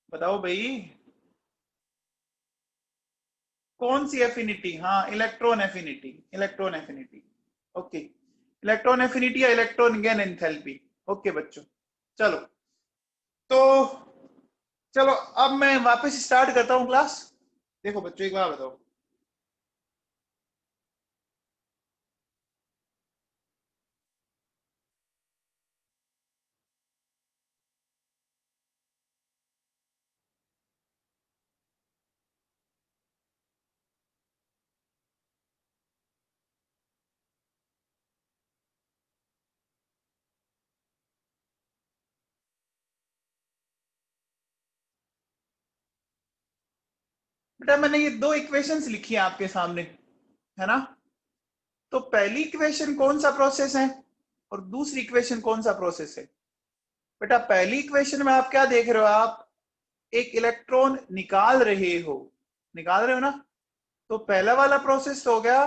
बताओ भाई, कौन सी एफिनिटी? हाँ, electron affinity, electron affinity. Okay, electron affinity या इलेक्ट्रॉन गेन एंथैल्पी। ओके बच्चों, चलो। तो चलो, अब मैं वापस स्टार्ट करता हूँ क्लास। देखो बच्चों, एक बात बताओ। बेटा, मैंने ये दो इक्वेशंस लिखी है आपके सामने, है ना? तो पहली इक्वेशन कौन सा प्रोसेस है और दूसरी इक्वेशन कौन सा प्रोसेस है? बेटा, पहली इक्वेशन में आप क्या देख रहे हो? आप एक इलेक्ट्रॉन निकाल रहे हो ना? तो पहला वाला प्रोसेस तो हो गया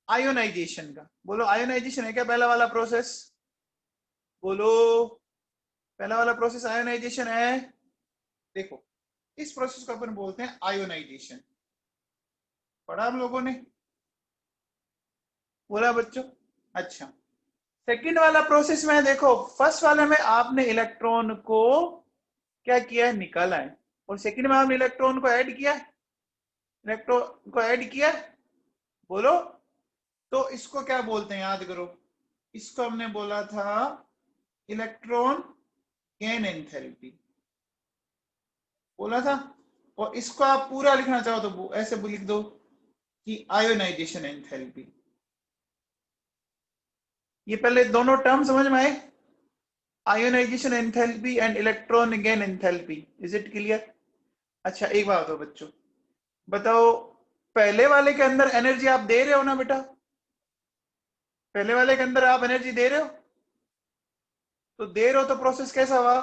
आयोनाइजेशन का। बोलो, आयोनाइजेशन है क्या पहला वाला प्रोसेस? बोलो, पहला वाला प्रोसेस आयोनाइजेशन है। देखो, इस प्रोसेस को अपन बोलते हैं आयोनाइजेशन। पढ़ा हम लोगों ने? बोला बच्चों? अच्छा, सेकंड वाला प्रोसेस में देखो, फर्स्ट वाले में आपने इलेक्ट्रॉन को क्या किया है? निकाला है। और सेकंड में आपने इलेक्ट्रॉन को ऐड किया है, इलेक्ट्रॉन को ऐड किया है। बोलो, तो इसको क्या बोलते हैं? याद करो, इसको हमने बोला था इलेक्ट्रॉन गेन एंथैल्पी, बोला था। और इसको आप पूरा लिखना चाहो तो ऐसे लिख दो कि आयोनाइजेशन एंथैल्पी। ये पहले दोनों टर्म समझ में आए? Ionisation enthalpy and electron gain enthalpy. Is it clear? अच्छा, एक बात बताओ बच्चों, बताओ, पहले वाले के अंदर एनर्जी आप दे रहे हो ना बेटा? पहले वाले के अंदर आप एनर्जी दे रहे हो? तो दे रहे हो तो प्रोसेस कैसा हुआ?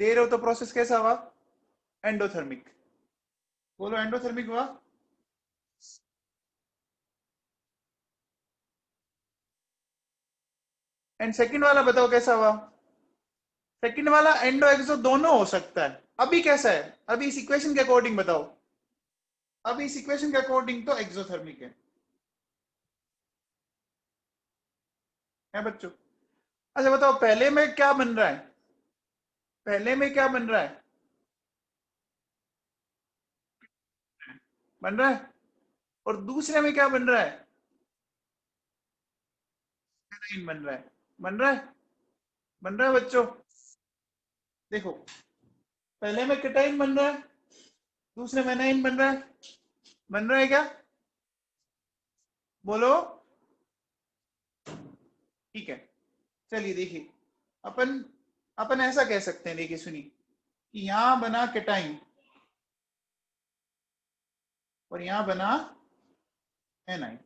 दे रहे हो तो प्रोसेस कैसा हुआ? एंडोथर्मिक। बोलो, एंडोथर्मिक हुआ। एंड सेकंड वाला बताओ कैसा हुआ? सेकंड वाला एंडो एक्सो दोनों हो सकता है। अभी कैसा है? अभी इस इक्वेशन के अकॉर्डिंग बताओ। अभी इस इक्वेशन के अकॉर्डिंग तो एक्सोथर्मिक है बच्चों। अच्छा बताओ, पहले में क्या बन रहा है? पहले में क्या बन रहा है? बन रहा है। और दूसरे में क्या बन रहा है? एनाइन बन रहा है। बन रहा है। बन रहा है बच्चों। देखो, पहले में केटाइन बन रहा है, दूसरे में एनाइन बन रहा है। बन रहा है क्या? बोलो। ठीक है, चलिए देखिए, अपन अपन ऐसा कह सकते हैं, देखिए सुनिए, कि यहां बना केटाइन और यहां बना एनाइन।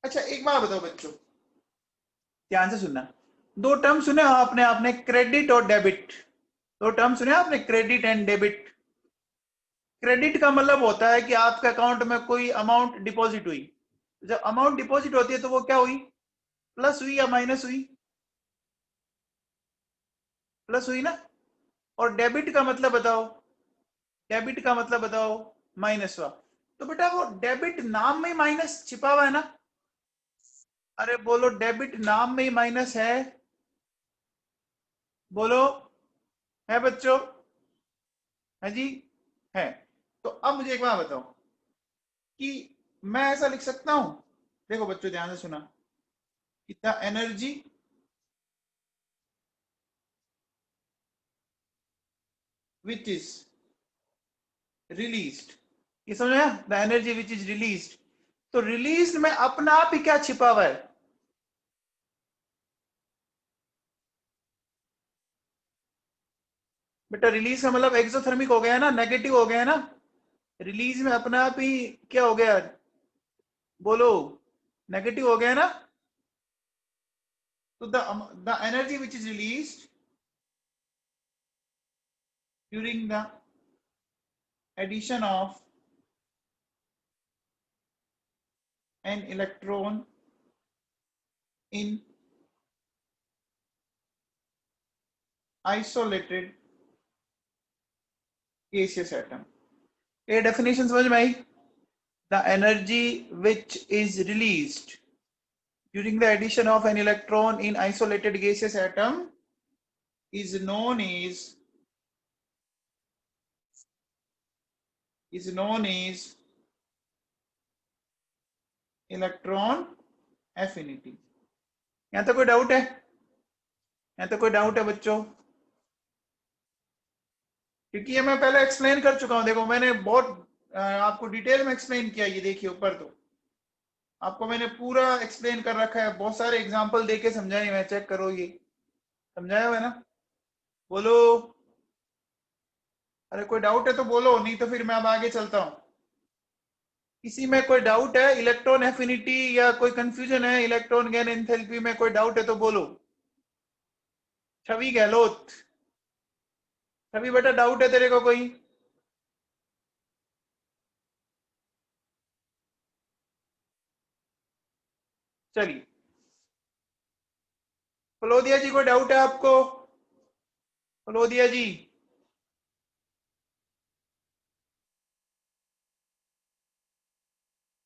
अच्छा, एक बात बताओ बच्चों, ध्यान से सुनना। दो टर्म सुने हो आपने आपने क्रेडिट और डेबिट। दो टर्म सुने आपने, क्रेडिट एंड डेबिट। क्रेडिट का मतलब होता है कि आपके अकाउंट में कोई अमाउंट डिपॉजिट हुई। जब अमाउंट डिपॉजिट होती है तो वो क्या हुई? प्लस हुई या माइनस हुई? प्लस हुई ना। और डेबिट का मतलब बताओ? डेबिट का मतलब बताओ? माइनस हुआ। तो बेटा, वो डेबिट नाम में ही माइनस छिपा हुआ है ना? अरे बोलो, डेबिट नाम में ही माइनस है। बोलो, है बच्चों? है जी, है। तो अब मुझे एक बात बताओ कि मैं ऐसा लिख सकता हूं, देखो बच्चों ध्यान से सुना, कि the energy which is released, ये समझ आया? The energy which is released. तो रिलीज में अपना आप ही क्या छिपा हुआ है? बेटा, रिलीज का मतलब एक्सोथर्मिक हो गया ना, नेगेटिव हो गया ना। रिलीज में अपना आप ही क्या हो गया? बोलो, नेगेटिव हो गया ना। तो the energy which is released during the addition of an electron in isolated gaseous atom। ये डेफिनेशन समझ में आई? The energy which is released during the addition of an electron in isolated gaseous atom is known as electron affinity। यहां तक कोई doubt है? यहां तक कोई डाउट है बच्चों? क्योंकि ये मैं पहले एक्सप्लेन कर चुका हूं। देखो मैंने बहुत आपको डिटेल में एक्सप्लेन किया। ये देखिए ऊपर तो आपको मैंने पूरा एक्सप्लेन कर रखा है, बहुत सारे एग्जांपल देके समझाए मैं। चेक करो, ये समझाया हुआ है ना? बोलो, अरे कोई डाउट है तो बोलो, नहीं तो फिर मैं अब आगे चलता हूं। किसी में कोई डाउट है इलेक्ट्रॉन एफिनिटी या कोई कंफ्यूजन है इलेक्ट्रॉन गेन एंथैल्पी में, कोई डाउट है तो बोलो। छवि गहलोत, छवि बेटा डाउट है तेरे को कोई? चलिए, फलोदिया जी कोई डाउट है आपको? फलोदिया जी,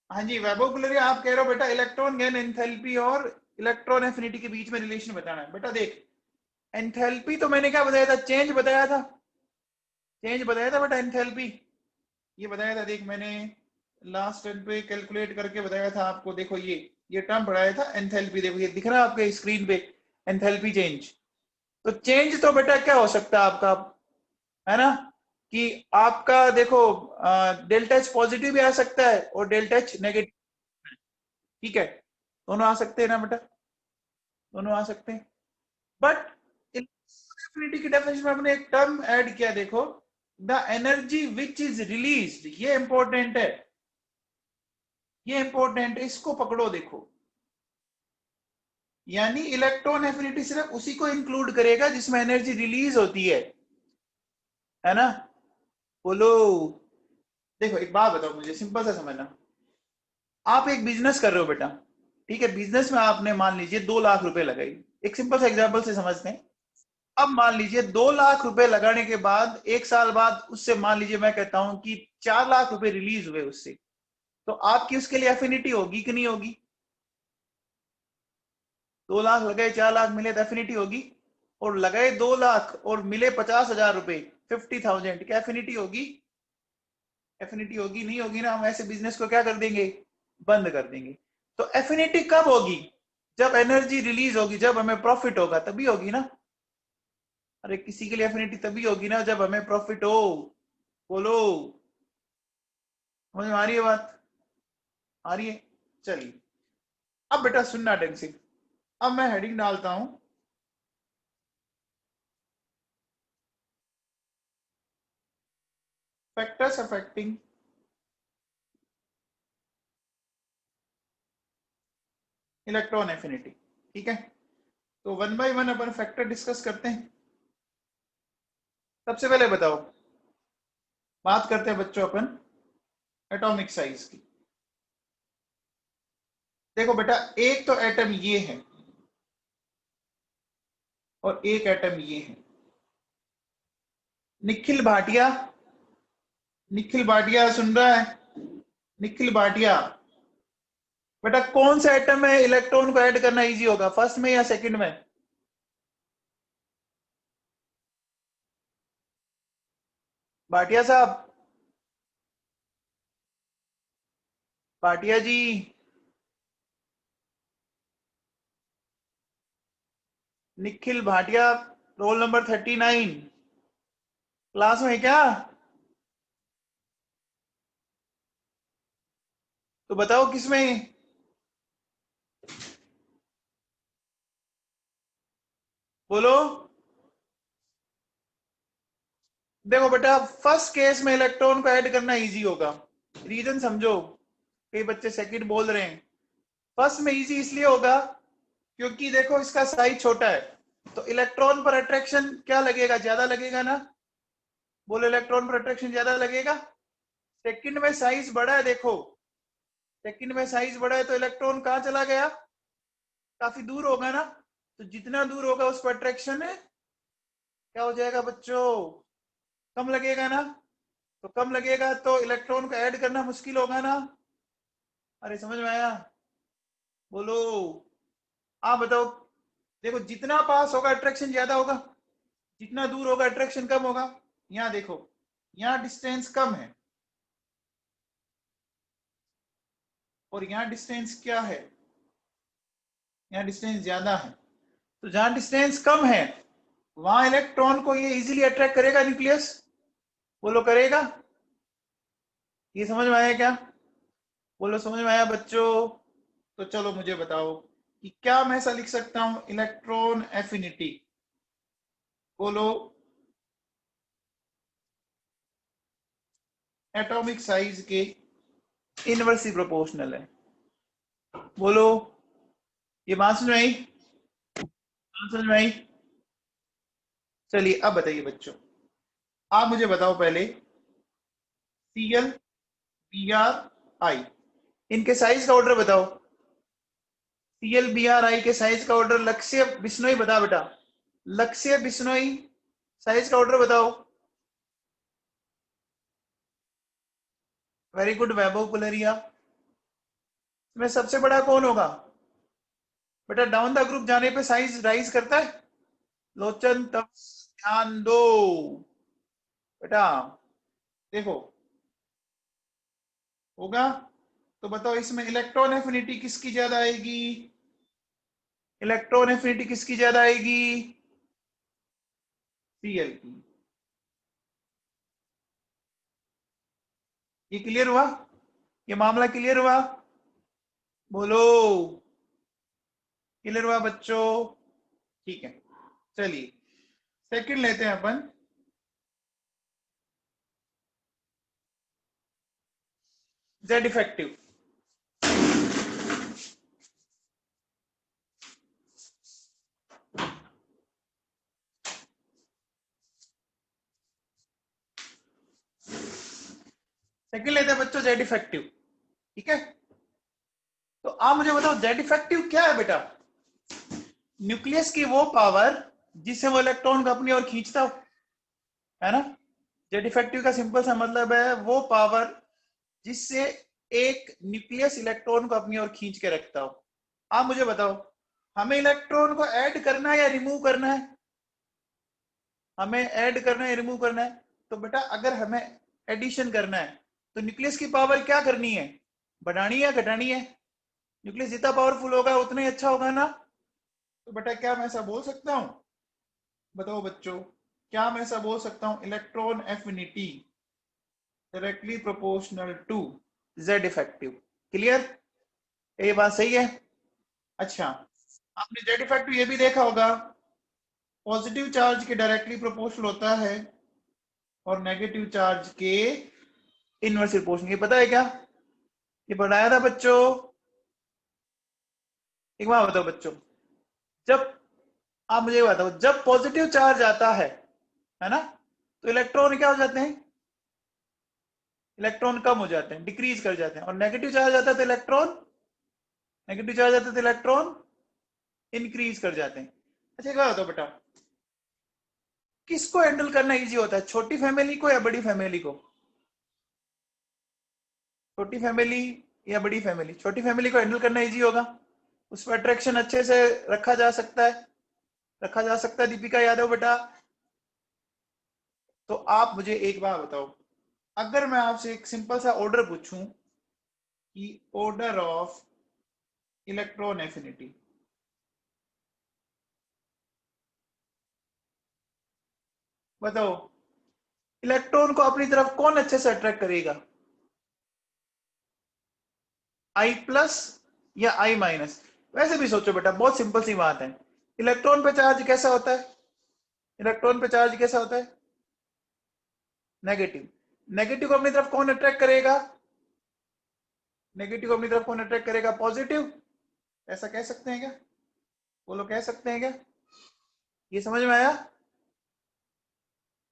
हाँ जी। वैभव गुलरिया आप कह रहे हो बेटा इलेक्ट्रॉन गेन एंथैल्पी और इलेक्ट्रॉन एफिनिटी के बीच में रिलेशन बताना है। बेटा देख, एंथैल्पी तो मैंने क्या बताया था? चेंज बताया था। चेंज बताया था बेटा एंथैल्पी, ये बताया था। देख मैंने लास्ट टर्म पे कैलकुलेट करके बताया था आपको। देखो ये टर्म पढ़ाया था एंथैल्पी। देखो ये दिख रहा है आपके स्क्रीन पे, एंथैल्पी चेंज। तो चेंज तो बेटा क्या हो सकता है आपका, है ना, कि आपका देखो डेल्टा एच पॉजिटिव भी आ सकता है और डेल्टा एच नेगेटिव। ठीक है, दोनों आ सकते हैं ना बेटा, दोनों आ सकते हैं। बट इलेक्ट्रोनेगेटिविटी की डेफिनेशन में हमने एक टर्म ऐड किया। देखो, the energy which is released, ये इंपॉर्टेंट है, ये इंपॉर्टेंट है, इसको पकड़ो। देखो, यानी इलेक्ट्रॉन एफिनिटी सिर्फ उसी को इंक्लूड करेगा जिसमें एनर्जी रिलीज होती है ना? बोलो। देखो एक बात बताओ मुझे, सिंपल सा समझना। आप एक बिजनेस कर रहे हो बेटा, ठीक है? बिजनेस में आपने मान लीजिए 2 लाख रुपए लगाई। एक सिंपल सा एग्जांपल से समझते हैं। अब मान लीजिए 2 लाख रुपए लगाने के बाद 1 साल बाद उससे मान लीजिए मैं कहता हूं कि 4 लाख रुपए रिलीज हुए उससे, तो आपकी उसके लिए एफिनिटी होगी कि नहीं होगी? 2 लाख लगाए, 4 लाख मिले तो एफिनिटी होगी। और लगाए 2 लाख और मिले 50,000 रुपए, 50,000, क्या एफिनिटी होगी? एफिनिटी होगी? नहीं होगी ना। हम ऐसे बिजनेस को क्या कर देंगे? बंद कर देंगे। तो एफिनिटी कब होगी? जब एनर्जी रिलीज होगी, जब हमें प्रॉफिट होगा तभी होगी ना। अरे किसी के लिए एफिनिटी तभी होगी ना जब हमें प्रॉफिट हो। बोलो, समझ में आ रही है बात? आ रही है? चलिए, अब बेटा सुनना ढंग से। अब मैं हेडिंग डालता हूं, फैक्टर्स अफेक्टिंग इलेक्ट्रॉन एफिनिटी। ठीक है, तो one by one upon factor discuss करते हैं। सबसे पहले बताओ, बात करते हैं बच्चों अपन एटॉमिक साइज की। देखो बेटा, एक तो एटम ये है और एक एटम ये है। निखिल भाटिया, निखिल भाटिया सुन रहा है? निखिल भाटिया, बेटा कौन सा एटम में इलेक्ट्रॉन को ऐड करना इजी होगा, फर्स्ट में या सेकंड में? भाटिया साहब, Bhatia ji, Nikhil Bhatia, roll number 39, class में क्या? तो बताओ किसमें? बोलो। देखो बेटा, फर्स्ट केस में इलेक्ट्रॉन को ऐड करना इजी होगा। रीजन समझो, कई बच्चे सेकंड बोल रहे हैं। फर्स्ट में इजी इसलिए होगा क्योंकि देखो इसका साइज छोटा है, तो इलेक्ट्रॉन पर अट्रैक्शन क्या लगेगा? ज्यादा लगेगा ना। बोलो, इलेक्ट्रॉन पर अट्रैक्शन ज्यादा लगेगा। सेकंड में साइज बड़ा है, देखो सेकंड में साइज बड़ा है तो इलेक्ट्रॉन कहां चला गया? काफी दूर होगा ना। तो जितना दूर होगा उस पर अट्रैक्शन क्या हो जाएगा बच्चों? कम लगेगा ना? तो कम लगेगा तो इलेक्ट्रॉन को ऐड करना मुश्किल होगा ना? अरे समझ में आया? बोलो। आप बताओ। देखो जितना पास होगा अट्रैक्शन ज्यादा होगा, जितना दूर होगा अट्रैक्शन कम होगा। यहाँ देखो, यहाँ डिस्टेंस कम है और यहाँ डिस्टेंस क्या है? यहाँ डिस्टेंस ज्यादा है। तो जहां डिस्टेंस कम है वहां इलेक्ट्रॉन को ये इजीली अट्रैक्ट करेगा न्यूक्लियस। बोलो करेगा? ये समझ में आया क्या? बोलो समझ में आया बच्चों? तो चलो मुझे बताओ कि क्या मैं ऐसा लिख सकता हूं इलेक्ट्रॉन एफिनिटी। बोलो। एटॉमिक साइज के इनवर्सली प्रोपोर्शनल है। बोलो। ये बात समझ में आई? बात समझ में आई? चलिए अब बताइए बच्चों, आप मुझे बताओ पहले Cl, Br, I, इनके साइज का ऑर्डर बताओ। Cl, Br, I के साइज का ऑर्डर लक्ष्य बिश्नोई बता बेटा। लक्ष्य बिश्नोई साइज का ऑर्डर बताओ। वेरी गुड वैभव पुलरिया। इसमें सबसे बड़ा कौन होगा बेटा? डाउन द ग्रुप जाने पे साइज राइज करता है। लोचन तब ध्यान दो बेटा। देखो होगा। तो बताओ इसमें इलेक्ट्रॉन एफिनिटी किसकी ज्यादा आएगी? इलेक्ट्रॉन एफिनिटी किसकी ज्यादा आएगी? Cl की। ये क्लियर हुआ? ये मामला क्लियर हुआ? बोलो। क्लियर हुआ बच्चों? ठीक है। चलिए सेकंड लेते हैं अपन। Z effective. सेकंड लेते हैं बच्चों जेड इफेक्टिव। ठीक है। तो आप मुझे बताओ जेड इफेक्टिव क्या है बेटा? न्यूक्लियस की वो पावर जिससे वो इलेक्ट्रॉन को अपनी ओर खींचता हो, है ना? जेड इफेक्टिव का सिंपल सा मतलब है वो पावर जिससे एक न्यूक्लियस इलेक्ट्रॉन को अपनी ओर खींच के रखता हो। आप मुझे बताओ हमें इलेक्ट्रॉन को ऐड करना है या रिमूव करना है? हमें ऐड करना है या रिमूव करना है? तो बेटा अगर हमें एडिशन करना है तो न्यूक्लियस की पावर क्या करनी है? बढ़ानी है घटानी है? न्यूक्लियस जितना पावरफुल होगा उतना ही अच्छा होगा ना? तो बेटा क्या मैं ऐसा बोल सकता हूं? बताओ बच्चों, क्या मैं ऐसा बोल सकता हूं electron affinity directly proportional to Z effective? Clear? ये बात सही है? अच्छा, आपने जेड इफेक्टिव ये भी देखा होगा, पॉजिटिव चार्ज के डायरेक्टली प्रोपोर्शनल होता है और नेगेटिव चार्ज के इनवर्सली प्रोपोर्शनल। ये पता है क्या? ये पढ़ाया था बच्चों। एक बार बताओ बच्चों, जब आप मुझे बताओ जब पॉजिटिव चार्ज आता है ना, तो इलेक्ट्रॉन क्या हो जाते हैं? इलेक्ट्रॉन कम हो जाते हैं, डिक्रीज कर जाते हैं। और नेगेटिव चार्ज आता है तो इलेक्ट्रॉन इंक्रीज कर जाते हैं। अच्छा एक बात बताओ बेटा, किसको हैंडल करना इजी होता है, छोटी फैमिली को या बड़ी फैमिली को? छोटी फैमिली या बड़ी फैमिली? छोटी फैमिली को हैंडल करना इजी होगा, उस पर अट्रैक्शन अच्छे से रखा जा सकता है। रखा जा सकता है दीपिका यादव बेटा। तो आप मुझे एक बात बताओ, अगर मैं आपसे एक सिंपल सा ऑर्डर पूछूं कि ऑर्डर ऑफ इलेक्ट्रॉन एफिनिटी, बताओ इलेक्ट्रॉन को अपनी तरफ कौन अच्छे से अट्रैक्ट करेगा? आई प्लस या आई माइनस? वैसे भी सोचो बेटा, बहुत सिंपल सी बात है। इलेक्ट्रॉन पे चार्ज कैसा होता है? इलेक्ट्रॉन पे चार्ज कैसा होता है? नेगेटिव। नेगेटिव को अपनी तरफ कौन अट्रैक्ट करेगा? नेगेटिव को अपनी तरफ कौन अट्रैक्ट करेगा? पॉजिटिव। ऐसा कह सकते हैं क्या? बोलो कह सकते हैं क्या? ये समझ में आया?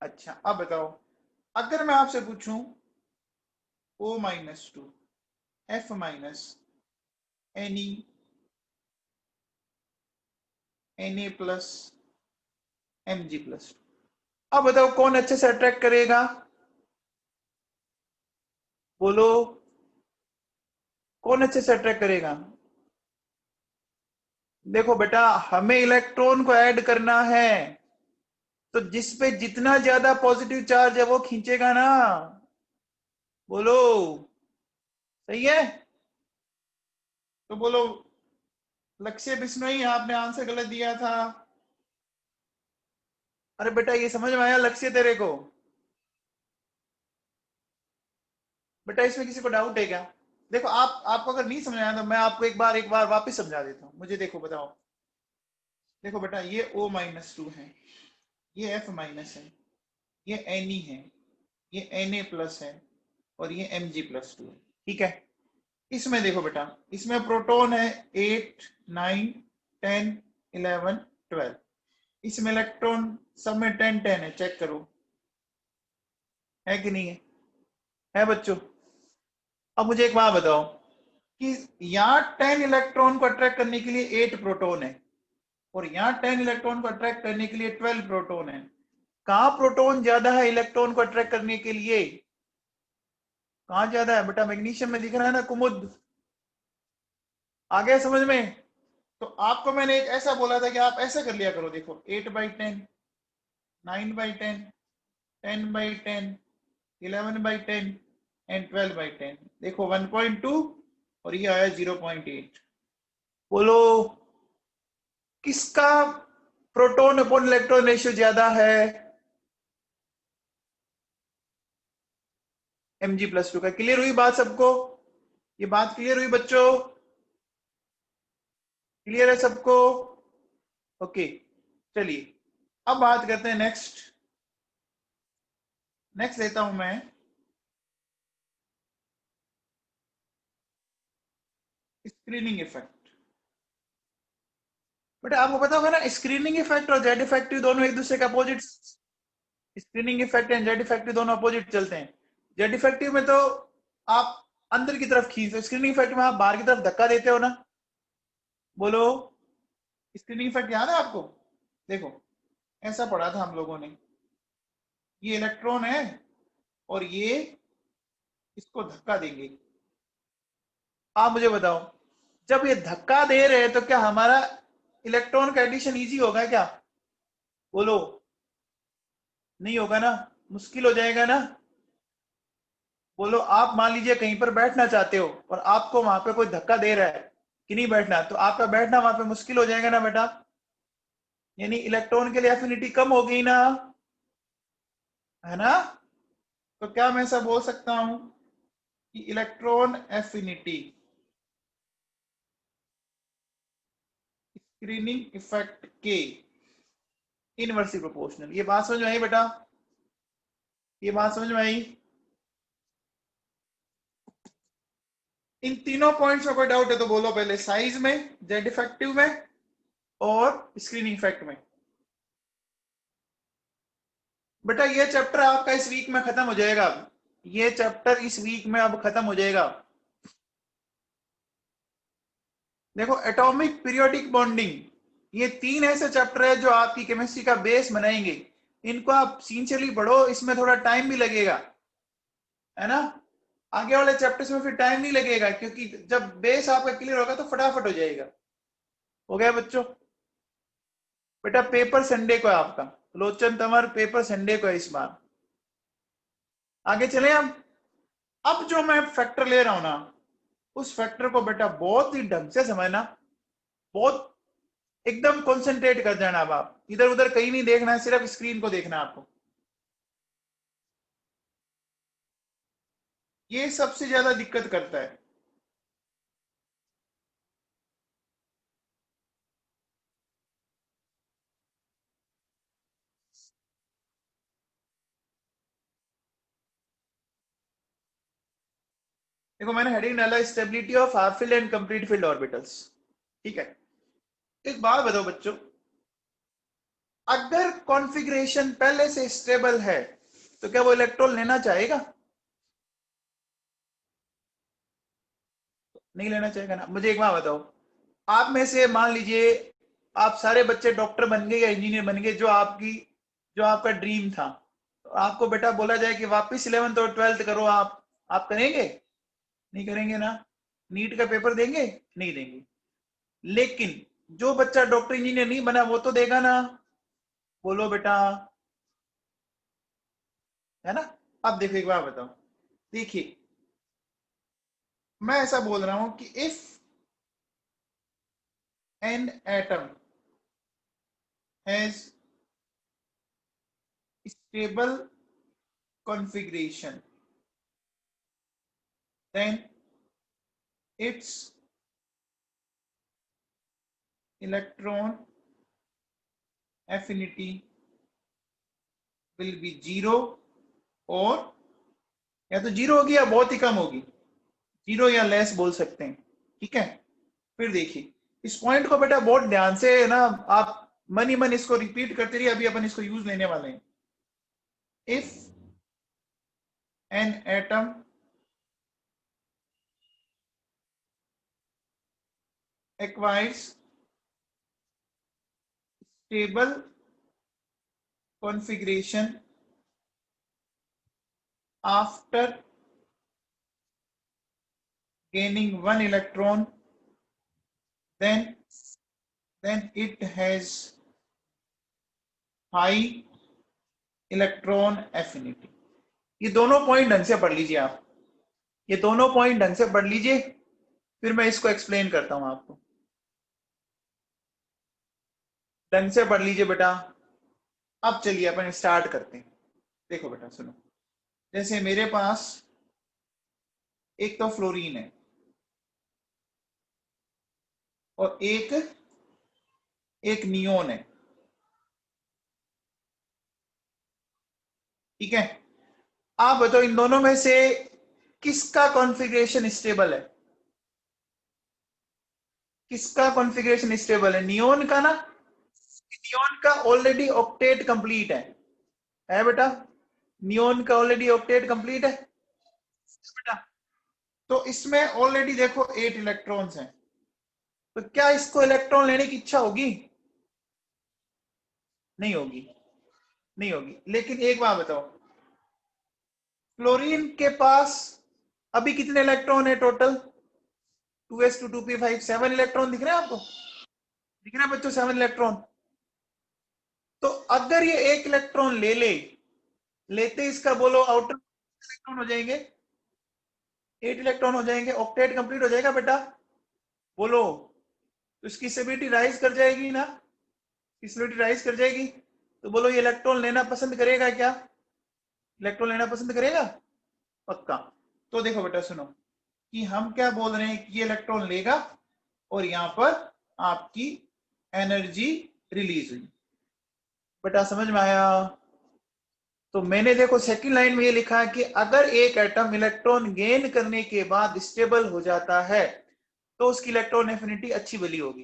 अच्छा अब बताओ, अगर मैं आपसे पूछूं O minus two F minus N E N A plus M G plus, अब बताओ कौन अच्छे से अट्रैक्ट करेगा, बोलो कौन अच्छे से अट्रैक्ट करेगा। देखो बेटा, हमें इलेक्ट्रॉन को ऐड करना है, तो जिस पे जितना ज्यादा पॉजिटिव चार्ज है वो खींचेगा ना, बोलो सही है। तो बोलो लक्ष्य बिश्नोई, आपने आंसर गलत दिया था। अरे बेटा ये समझ में आया लक्ष्य तेरे को? बेटा इसमें किसी को डाउट है क्या? देखो आपको अगर नहीं समझ आया तो मैं आपको एक बार वापस समझा देता हूँ, मुझे देखो बताओ। देखो बेटा, ये O-2 है, ये F माइनस है, ये Ne है, ये Na प्लस है, और ये Mg+2 है, ठीक है। इसमें देखो बेटा, इसमें प्रोटॉन है 8, 9, 10, 11, 12। इसमें इलेक्ट्रॉन सब में 10 10 है, चेक करो है कि नहीं है? है बच्चों? अब मुझे एक बात बताओ कि यहाँ 10 इलेक्ट्रॉन को अट्रैक्ट करने के लिए 8 प्रोटॉन है, और यहाँ 10 इलेक्ट्रॉन को अट्रैक्ट करने के लिए 12 प्रोटॉन है। कहाँ प्रोटॉन ज्यादा है इलेक्ट्रॉन को अट्रैक्ट करने के लिए? कहाँ ज्यादा है बेटा? मैग्नीशियम में दिख रहा है ना कुमुद, आ गया समझ में? तो आपको मैंने एक ऐसा बोला था कि आप ऐसा कर लिया करो, देखो 8/10, 9/10, 10/10, 11/10 एंड 12/10। देखो 1.2 और ये आया 0.8। बोलो किसका प्रोटॉन अपॉन इलेक्ट्रॉन रेशियो ज्यादा है? Mg+2 का। क्लियर हुई बात सबको? ये बात क्लियर हुई बच्चों? क्लियर है सबको? ओके, चलिए अब बात करते हैं नेक्स्ट। नेक्स्ट लेता हूं मैं स्क्रीनिंग इफेक्ट। बेटा आपको पता होगा ना, स्क्रीनिंग इफेक्ट और जेड इफेक्टिव दोनों एक दूसरे के opposite. Screening effect and Z effective दोनों अपोजिट चलते हैं। जेड इफेक्टिव में तो आप अंदर की तरफ खींचते हो, स्क्रीनिंग इफेक्ट में आप बाहर की तरफ धक्का देते हो ना, बोलो। स्क्रीनिंग इफेक्ट याद है आपको? देखो ऐसा पढ़ा था हम लोगों ने, ये इलेक्ट्रॉन है और ये इसको धक्का देंगे। आप मुझे बताओ, जब ये धक्का दे रहे हैं तो क्या हमारा इलेक्ट्रॉन का एडिशन इजी होगा क्या? बोलो नहीं होगा ना, मुश्किल हो जाएगा ना। बोलो आप मान लीजिए कहीं पर बैठना चाहते हो और आपको वहां पे कोई धक्का दे रहा है कि नहीं बैठना, तो आपका बैठना वहां पे मुश्किल हो जाएगा ना बेटा, यानी इलेक्ट्रॉन के लिए एफिनिटी कम हो गई ना, है ना? तो क्या मैं ऐसा बोल सकता हूं कि इलेक्ट्रॉन एफिनिटी स्क्रीनिंग इफेक्ट के इनवर्सली प्रोपोर्शनल। ये बात समझ में आई बेटा? ये बात समझ में आई? इन तीनों पॉइंट्स में कोई डाउट है तो बोलो पहले, साइज में, जेड इफेक्टिव में और स्क्रीनिंग इफेक्ट में। बेटा ये चैप्टर आपका इस वीक में खत्म हो जाएगा, ये चैप्टर इस वीक में अब खत्म हो जाएगा। देखो एटॉमिक पीरियोडिक बॉन्डिंग, ये 3 ऐसे चैप्टर है जो आपकी केमिस्ट्री का बेस बनाएंगे। इनको आप सिंसियरली पढ़ो, इसमें थोड़ा टाइम भी लगेगा, है ना? आगे वाले चैप्टर्स में फिर टाइम नहीं लगेगा, क्योंकि जब बेस आपका क्लियर होगा तो फटाफट हो जाएगा। हो गया बच्चों? बेटा पेपर संडे को है आपका, लोचन तंवर पेपर संडे को है इस बार। आगे चले हम। अब जो मैं फैक्टर ले रहा हूं ना, उस फैक्टर को बेटा बहुत ही ढंग से समझना, बहुत एकदम कंसंट्रेट कर जाना। अब आप इधर उधर कहीं नहीं देखना है, सिर्फ स्क्रीन को देखना है आपको। ये सबसे ज्यादा दिक्कत करता है। देखो मैंने हेडिंग डाला stability of half field and complete field orbitals, ठीक है। एक बात बताओ बच्चों, अगर कॉन्फ़िगरेशन पहले से स्टेबल है तो क्या वो इलेक्ट्रॉन लेना चाहेगा? नहीं लेना चाहेगा ना। मुझे एक बात बताओ, आप में से मान लीजिए आप सारे बच्चे डॉक्टर बन गए या इंजीनियर बन गए, जो आपकी जो आपका ड्रीम था, तो आपको बेटा बोला जाए कि वापस 11th और 12th करो, आप करेंगे? नहीं करेंगे ना। नीट का पेपर देंगे? नहीं देंगे। लेकिन जो बच्चा डॉक्टर इंजीनियर नहीं बना वो तो देगा ना, बोलो बेटा, है ना। अब देखो एक बात बताओ, देखिए मैं ऐसा बोल रहा हूं कि if an atom has stable configuration, then its electron affinity will be zero, और या तो जीरो होगी या बहुत ही कम होगी, जीरो या लेस बोल सकते हैं, ठीक है। फिर देखिए इस पॉइंट को बेटा बहुत ध्यान से ना, आप मन ही मन इसको रिपीट करते रहिए, अभी अपन इसको यूज लेने वाले हैं। If an atom acquires stable configuration after gaining one electron, then it has high electron affinity। ये दोनों पॉइंट ढंग से पढ़ लीजिए आप, ये दोनों पॉइंट ढंग से पढ़ लीजिए, फिर मैं इसको एक्सप्लेन करता हूं आपको। ढंग से पढ़ लीजिए बेटा। अब चलिए अपन स्टार्ट करते हैं। देखो बेटा सुनो, जैसे मेरे पास एक तो फ्लोरीन है और एक नियोन है, ठीक है। आप बताओ इन दोनों में से किसका कॉन्फ़िगरेशन स्टेबल है? किसका कॉन्फ़िगरेशन स्टेबल है? नियोन का ना। नियोन का ऑलरेडी ऑक्टेट कंप्लीट है बेटा। नियोन का ऑलरेडी ऑक्टेट कंप्लीट है बेटा। तो इसमें ऑलरेडी देखो 8 इलेक्ट्रॉन्स हैं, तो क्या इसको इलेक्ट्रॉन लेने की इच्छा होगी? नहीं होगी, नहीं होगी। लेकिन एक बात बताओ, क्लोरीन के पास अभी कितने इलेक्ट्रॉन है टोटल? 2s2 2p5 7 इलेक्ट्रॉन दिख रहे हैं आपको? दिख रहे हैं बच्चों 7 इलेक्ट्रॉन? तो अगर ये एक इलेक्ट्रॉन लेते इसका बोलो आउटर इलेक्ट्रॉन हो जाएंगे, 8 इलेक्ट्रॉन हो जाएंगे, ऑक्टेट कंप्लीट हो जाएगा बेटा, बोलो। तो इसकी स्टेबिलिटी राइज कर जाएगी ना, स्टेबिलिटी राइज कर जाएगी। तो बोलो ये इलेक्ट्रॉन लेना पसंद करेगा क्या? इलेक्ट्रॉन लेना पसंद करेगा पक्का। तो देखो बेटा सुनो, कि हम क्या बोल रहे हैं कि ये इलेक्ट्रॉन लेगा और यहां पर आपकी एनर्जी रिलीज हुई। बेटा समझ में आया? तो मैंने देखो सेकंड लाइन में ये लिखा है कि अगर एक एटम इलेक्ट्रॉन गेन करने के बाद स्टेबल हो जाता है तो उसकी इलेक्ट्रॉन एफिनिटी अच्छी वाली होगी।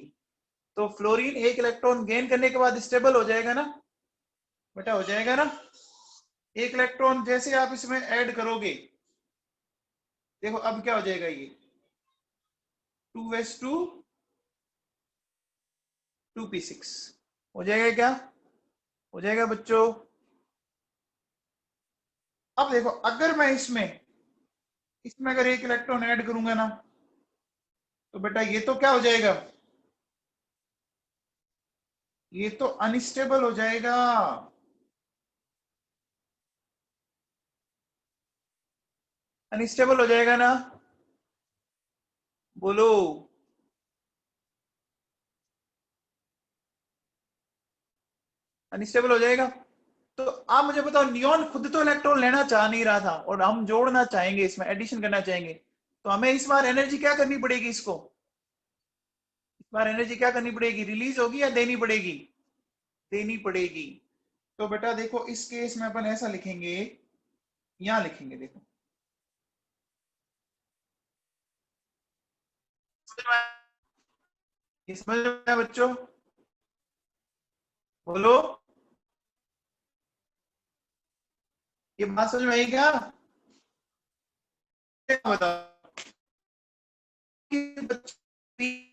तो फ्लोरीन एक इलेक्ट्रॉन गेन करने के बाद स्टेबल हो जाएगा ना बेटा, हो जाएगा ना। एक इलेक्ट्रॉन जैसे आप इसमें ऐड करोगे, देखो अब क्या हो जाएगा, ये 2s2 2p6 हो जाएगा क्या? हो जाएगा बच्चों। अब देखो अगर मैं इसमें इसमें अगर एक इलेक्ट्रॉन ऐड करूंगा ना, तो बेटा ये तो क्या हो जाएगा, ये तो अनस्टेबल हो जाएगा। अनस्टेबल हो जाएगा ना, बोलो। अनस्टेबल हो जाएगा। तो आप मुझे बताओ, नियॉन खुद तो इलेक्ट्रॉन लेना चाह नहीं रहा था और हम जोड़ना चाहेंगे, इसमें एडिशन करना चाहेंगे, तो हमें इस बार एनर्जी क्या करनी पड़ेगी? इसको इस बार एनर्जी क्या करनी पड़ेगी? रिलीज होगी या देनी पड़ेगी? देनी पड़ेगी। तो बेटा देखो इस केस में अपन ऐसा लिखेंगे, यहां लिखेंगे, देखो समझ में आया बच्चों? बोलो, ये बात समझ में आई क्या? बताओ कि बच्चे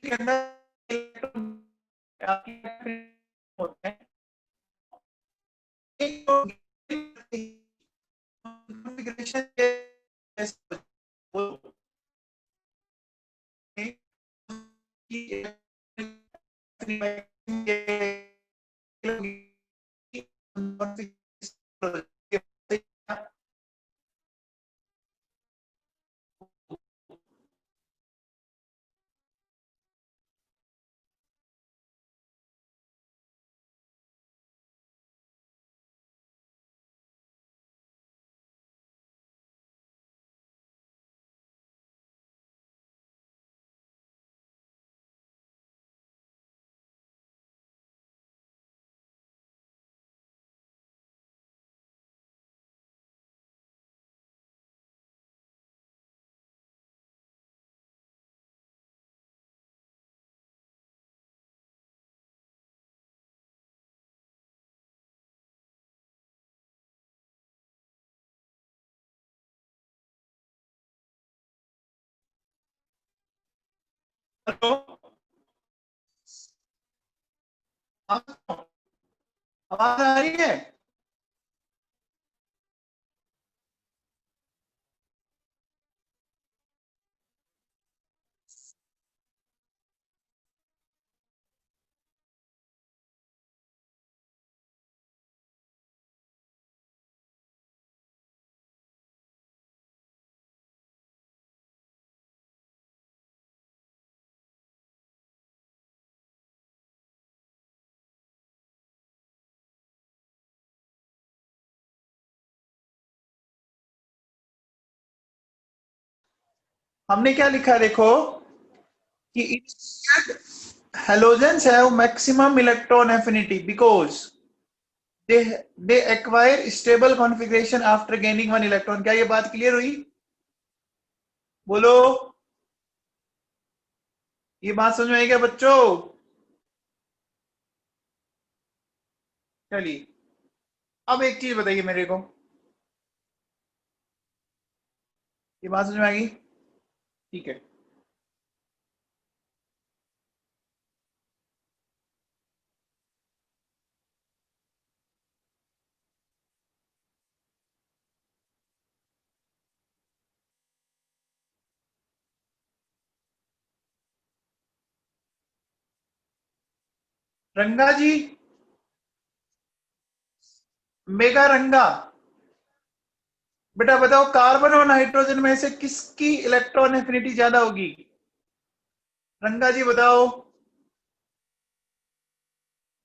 के अंदर इलेक्ट्रॉन होते हैं, हेलो, आवाज आ रही है? हमने क्या लिखा देखो कि halogens have maximum electron affinity because they acquire stable configuration after gaining one electron. क्या ये बात क्लियर हुई? बोलो, ये बात समझ में आई क्या बच्चों? चलिए, अब एक चीज बताइए मेरे को, ये बात समझ में आ गई? ठीक है। रंगा जी, मेगा रंगा, बेटा बताओ कार्बन और नाइट्रोजन में से किसकी इलेक्ट्रॉन एफिनिटी ज्यादा होगी? रंगा जी बताओ।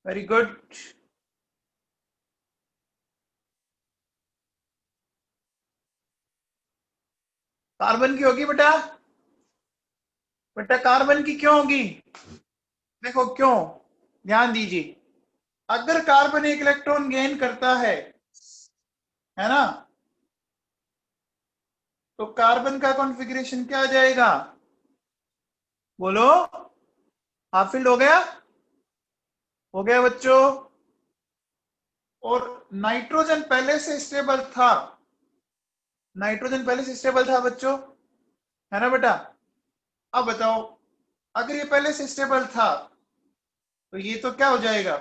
Very good. कार्बन की होगी बेटा। बेटा कार्बन की क्यों होगी? देखो क्यों, ध्यान दीजिए। अगर कार्बन एक इलेक्ट्रॉन गेन करता है ना, तो कार्बन का कॉन्फ़िगरेशन क्या आ जाएगा? बोलो, हाफ फिल्ड हो गया बच्चों। और नाइट्रोजन पहले से स्टेबल था, नाइट्रोजन पहले से स्टेबल था बच्चों, है ना बेटा? अब बताओ, अगर ये पहले से स्टेबल था तो ये तो क्या हो जाएगा?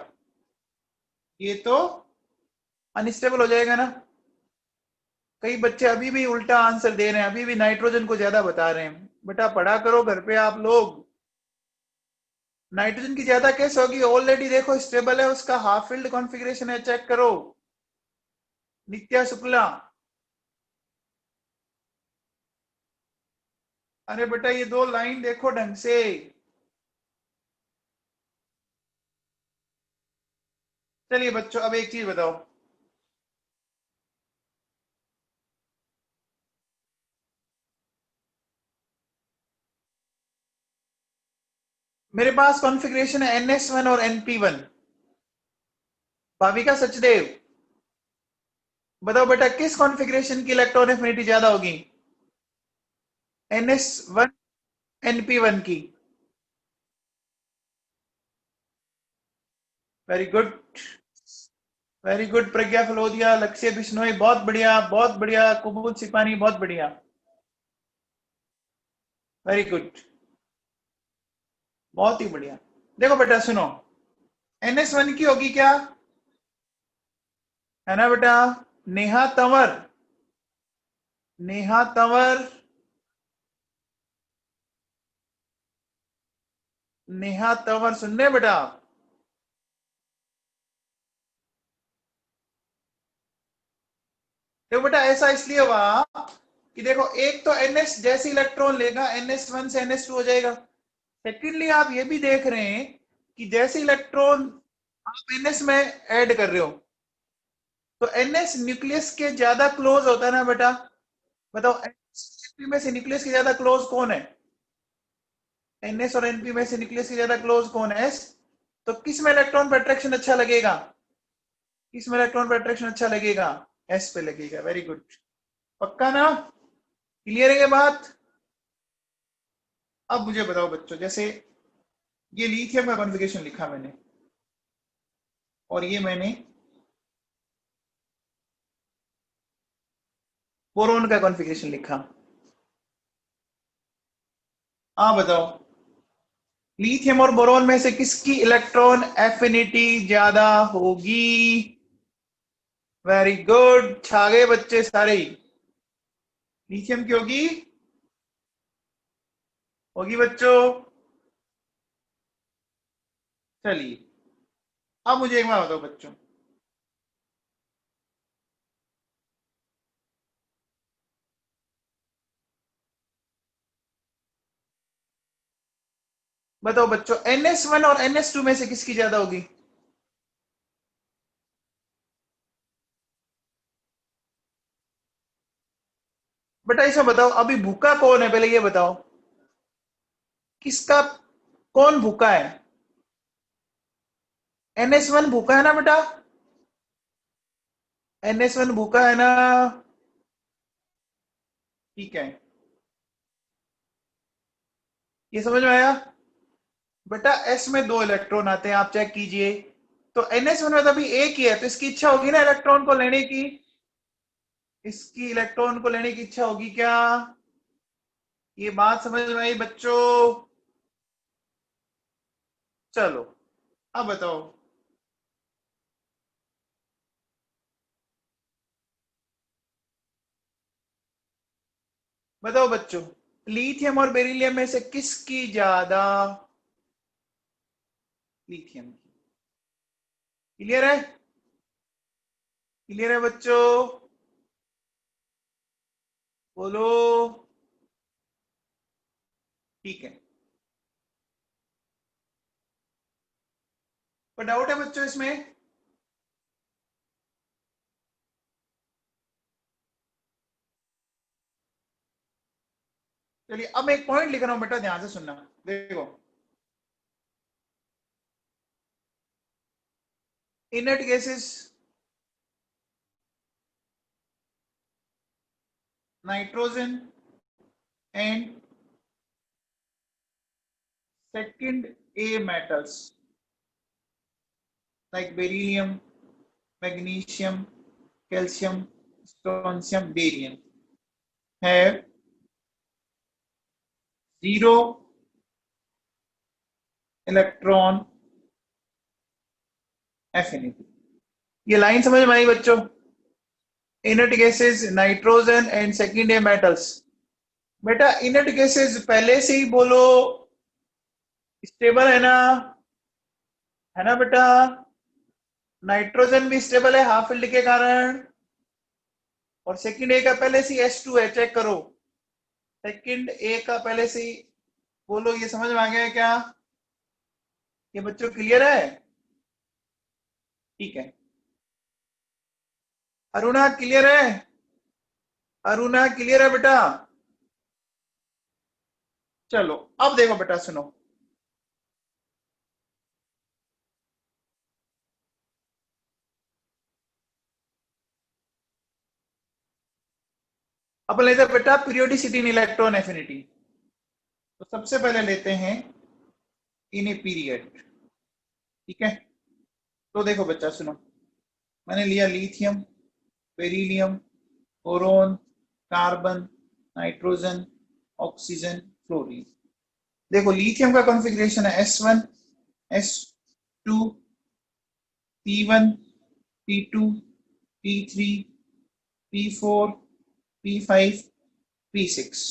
ये तो अनस्टेबल हो जाएगा ना। कई बच्चे अभी भी उल्टा आंसर दे रहे हैं, अभी भी नाइट्रोजन को ज्यादा बता रहे हैं। बेटा पढ़ा करो घर पे आप लोग। नाइट्रोजन की ज्यादा कैसे होगी? ऑलरेडी देखो स्टेबल है, उसका हाफ फील्ड कॉन्फ़िगरेशन है, चेक करो। नित्या शुक्ला, अरे बेटा ये दो लाइन देखो ढंग से। चलिए बच्चों, अब एक चीज बताओ, मेरे पास कॉन्फ़िगरेशन है NS1 और NP1। भाविका सचदेव, बताओ बेटा किस कॉन्फ़िगरेशन की इलेक्ट्रॉन एफिनिटी ज्यादा होगी? NS1 NP1 की। Very good, very good. Pragya Phalodia, Lakshya Bishnoi, बहुत बढ़िया, बहुत बढ़िया। कुमुद सिपानी, बहुत बढ़िया, वेरी गुड, बहुत ही बढ़िया। देखो बेटा सुनो, NS1 की होगी क्या, है ना बेटा? नेहा तंवर, नेहा तंवर, नेहा तंवर सुन रहे बेटा? देखो बेटा ऐसा इसलिए हुआ कि देखो एक तो NS जैसे इलेक्ट्रॉन लेगा NS1 से NS2 हो जाएगा। सेकेंडली आप ये भी देख रहे हैं कि जैसे इलेक्ट्रॉन आप NS में ऐड कर रहे हो तो NS न्यूक्लियस के ज्यादा क्लोज होता है ना बेटा। बताओ NP में से न्यूक्लियस के ज्यादा क्लोज कौन है? NS और NP में से न्यूक्लियस के ज्यादा क्लोज कौन है? S। तो किस में इलेक्ट्रॉन पर अट्रैक्शन अच्छा लगेगा? किस में इलेक्ट्रॉन पर अट्रैक्शन अच्छा लगेगा? S पे लगेगा। Very good. पक्का ना? क्लियर है ये बात? अब मुझे बताओ बच्चों, जैसे ये लिथियम का कॉन्फ़िगरेशन लिखा मैंने और ये मैंने बोरोन का कॉन्फ़िगरेशन लिखा। आप बताओ लिथियम और बोरोन में से किसकी इलेक्ट्रॉन एफिनिटी ज्यादा होगी? वेरी गुड, छा गए बच्चे सारे ही। लिथियम की होगी? होगी बच्चों? चलिए अब मुझे एक बात बताओ बच्चों, बताओ बच्चों NS1 और NS2 में से किसकी ज्यादा होगी? बेटा इसमें बताओ अभी भूखा कौन है, पहले ये बताओ किसका, कौन भूखा है? NS1 भूखा है ना बेटा? NS1 भूखा है ना? ठीक है, ये समझ में आया? बेटा S में दो इलेक्ट्रॉन आते हैं, आप चेक कीजिए। तो NS1 में तो अभी एक ही है, तो इसकी इच्छा होगी ना इलेक्ट्रॉन को लेने की? इसकी इलेक्ट्रॉन को लेने की इच्छा होगी क्या? ये बात समझ में आई बच्चों? चलो अब बताओ, बताओ बच्चों लिथियम और बेरिलियम में से किसकी ज्यादा? लिथियम की। क्लियर है? क्लियर है बच्चों? बोलो। ठीक है, कोई डाउट है बच्चों इसमें? चलिए अब एक पॉइंट लिख रहा हूं बेटा, ध्यान से सुनना। देखो inert gases nitrogen and second A metals like beryllium, magnesium, calcium, strontium, barium have zero electron affinity। ये लाइन समझ में आई बच्चों? Inert gases nitrogen and second A metals. बेटा इनर्ट गैसेस पहले से ही बोलो स्टेबल है ना बेटा? नाइट्रोजन भी स्टेबल है हाफ फील्ड के कारण, और सेकंड ए का पहले से H2 है, चेक करो। सेकंड ए का पहले से ही, बोलो ये समझ में आ गया है क्या? ये बच्चों क्लियर है? ठीक है, अरुणा क्लियर है? अरुणा क्लियर है बेटा? चलो अब देखो बेटा सुनो, अब लेते हैं बेटा पीरियोडिसिटी इन इलेक्ट्रॉन एफिनिटी। तो सबसे पहले लेते हैं इन ए पीरियड। ठीक है, तो देखो बच्चा सुनो, मैंने लिया lithium, beryllium, boron, carbon, nitrogen, oxygen, fluorine. देखो लिथियम का कॉन्फ़िगरेशन है S1, S2, P1, P2, P3, P4, P5, P6।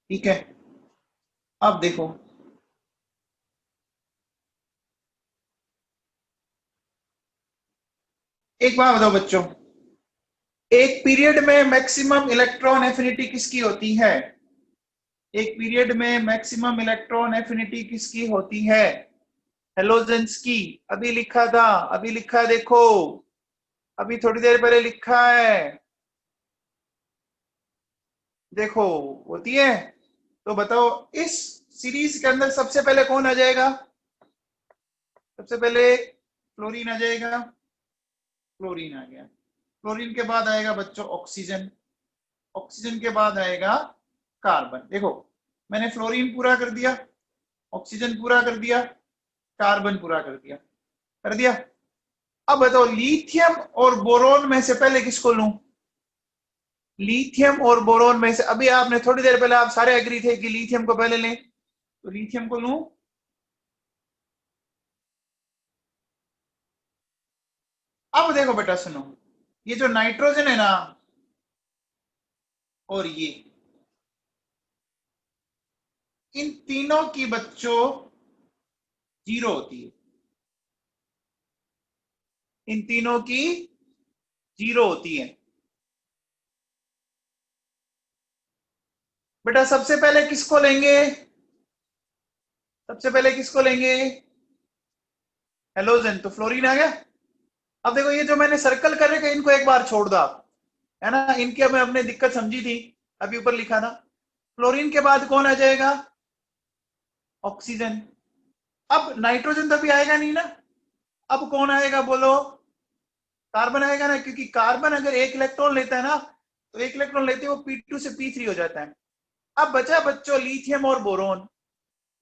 ठीक है, अब देखो एक बात बताओ बच्चों, एक पीरियड में मैक्सिमम इलेक्ट्रॉन एफिनिटी किसकी होती है? एक पीरियड में मैक्सिमम इलेक्ट्रॉन एफिनिटी किसकी होती है? हेलोजेंस की। अभी लिखा था, अभी लिखा है, देखो अभी थोड़ी देर पहले लिखा है, देखो होती है। तो बताओ इस सीरीज के अंदर सबसे पहले कौन आ जाएगा? सबसे पहले फ्लोरीन आ जाएगा। फ्लोरीन आ गया। फ्लोरीन के बाद आएगा बच्चों ऑक्सीजन। ऑक्सीजन के बाद आएगा कार्बन। देखो मैंने फ्लोरीन पूरा कर दिया, ऑक्सीजन पूरा कर दिया, कार्बन पूरा कर दिया, कर दिया। अब बताओ लिथियम और बोरोन में से पहले किसको लूं? लिथियम और बोरोन में से, अभी आपने थोड़ी देर पहले आप सारे एग्री थे कि लिथियम को पहले लें, तो लिथियम को लूं। अब देखो बेटा सुनो, ये जो नाइट्रोजन है ना और ये, इन तीनों की बच्चों जीरो होती है। इन तीनों की जीरो होती है। बेटा सबसे पहले किसको लेंगे? सबसे पहले किसको लेंगे? हेलोजन। तो फ्लोरीन आ गया। अब देखो ये जो मैंने सर्कल कर रखे इनको एक बार छोड़ दो आप, है ना, इनकी हमें अपने दिक्कत समझी थी, अभी ऊपर लिखा था। फ्लोरीन के बाद कौन आ जाएगा? ऑक्सीजन। अब नाइट्रोजन तो अभी आएगा नहीं ना, अब कौन आएगा बोलो? कार्बन आएगा ना, क्योंकि कार्बन अगर एक इलेक्ट्रॉन लेता है ना, तो एक इलेक्ट्रॉन लेते वो P2 से P3 हो जाता है। अब बचा बच्चों लिथियम और बोरोन।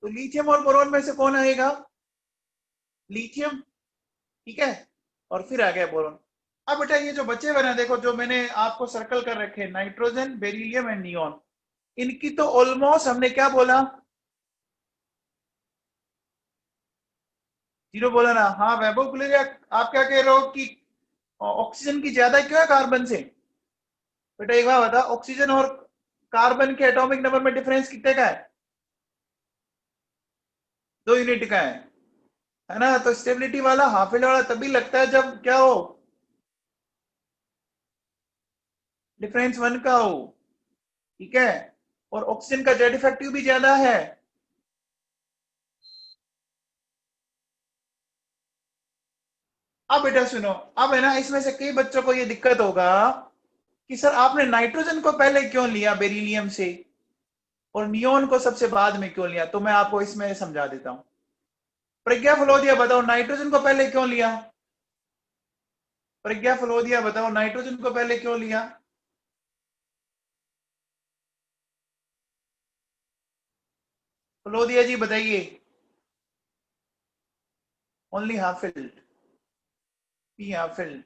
तो लिथियम और बोरोन में से कौन आएगा? लिथियम। ठीक है, और फिर आ गया बोरोन। अब बेटा ये जो बचे हुए ना, देखो जो मैंने आपको सर्कल कर रखे, नाइट्रोजन, बेरिलियम एंड नियोन, इनकी तो ऑलमोस्ट हमने क्या बोला? जीरो बोला ना। हाँ वैभव गुलेरिया, आप क्या कह रहे हो कि ऑक्सीजन की ज्यादा क्यों है कार्बन से? बेटा एक बार बता, ऑक्सीजन और कार्बन के एटॉमिक नंबर में डिफरेंस कितने का है? 2 यूनिट का है ना। तो स्टेबिलिटी वाला, हाफ वाला तभी लगता है जब क्या हो? डिफरेंस 1 का हो। ठीक है, और ऑक्सीजन का जेड इफेक्टिव भी ज्यादा है। अब बेटा सुनो, अब है ना इसमें से कई बच्चों को ये दिक्कत होगा कि सर आपने नाइट्रोजन को पहले क्यों लिया बेरिलियम से, और नियोन को सबसे बाद में क्यों लिया? तो मैं आपको इसमें समझा देता हूं। प्रज्ञा फलोदिया बताओ नाइट्रोजन को पहले क्यों लिया? प्रज्ञा फलोदिया बताओ नाइट्रोजन को पहले क्यों लिया? फलोदिया जी बताइए। Only half filled, P half filled.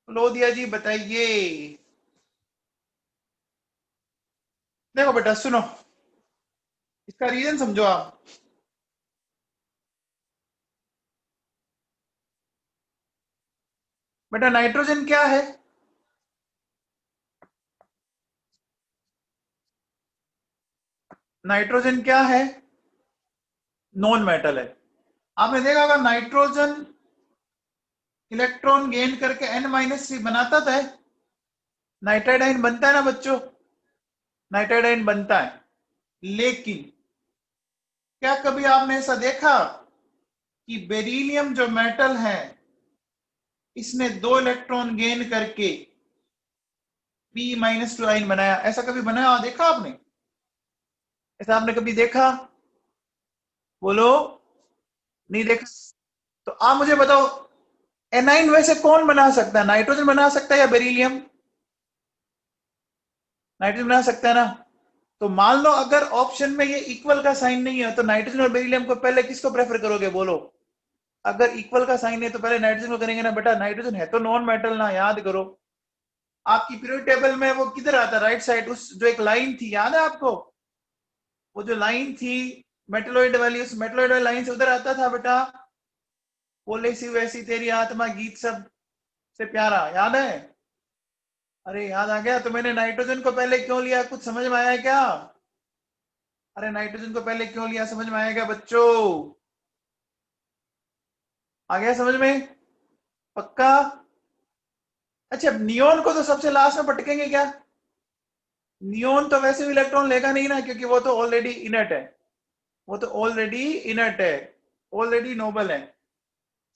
Phalodia ji बताइए। देखो बेटा सुनो, इसका रीजन समझो आप। बेटा नाइट्रोजन क्या है? नाइट्रोजन क्या है? नॉन मेटल है। आपने देखा होगा नाइट्रोजन इलेक्ट्रॉन गेन करके N-3 बनाता था। नाइट्राइडाइन बनता है ना बच्चों, नाइट्राइडाइन बनता है। लेकिन क्या कभी आपने ऐसा देखा कि बेरिलियम जो मेटल है, इसने 2 इलेक्ट्रॉन गेन करके P-2 आइन बनाया? ऐसा कभी बनाया देखा आपने? ऐसा आपने कभी देखा? बोलो। नहीं देखा। तो आप मुझे बताओ एनाइन वैसे कौन बना सकता है? नाइट्रोजन बना सकता है या बेरिलियम? नाइट्रोजन बना सकता है ना। तो मान लो अगर ऑप्शन में ये इक्वल का साइन नहीं है, तो नाइट्रोजन और बेरिलियम को पहले किसको प्रेफर करोगे बोलो? अगर इक्वल का साइन है तो पहले नाइट्रोजन को करेंगे ना। बेटा नाइट्रोजन है तो नॉन मेटल ना, याद करो। आपकी पीरियड टेबल में वो किधर आता? राइट साइड, उस जो एक लाइन थी, याद है आपको? वो जो लाइन थी मेटलोइड वाली, उस मेटलोइड वाली लाइन से उधर आता था बेटा, बोले सी वैसी तेरी आत्मा गीत सब से प्यारा, याद है? अरे याद आ गया। तो मैंने नाइट्रोजन को पहले क्यों लिया, कुछ समझ में आया क्या? अरे नाइट्रोजन को पहले क्यों लिया, समझ में आया क्या बच्चों? आ गया समझ में? पक्का? अच्छा, नियोन को तो सबसे लास्ट में पटकेंगे क्या? नियोन तो वैसे भी इलेक्ट्रॉन लेगा नहीं ना, क्योंकि वो तो ऑलरेडी इनर्ट है, वो तो ऑलरेडी इनर्ट है, ऑलरेडी नोबल है।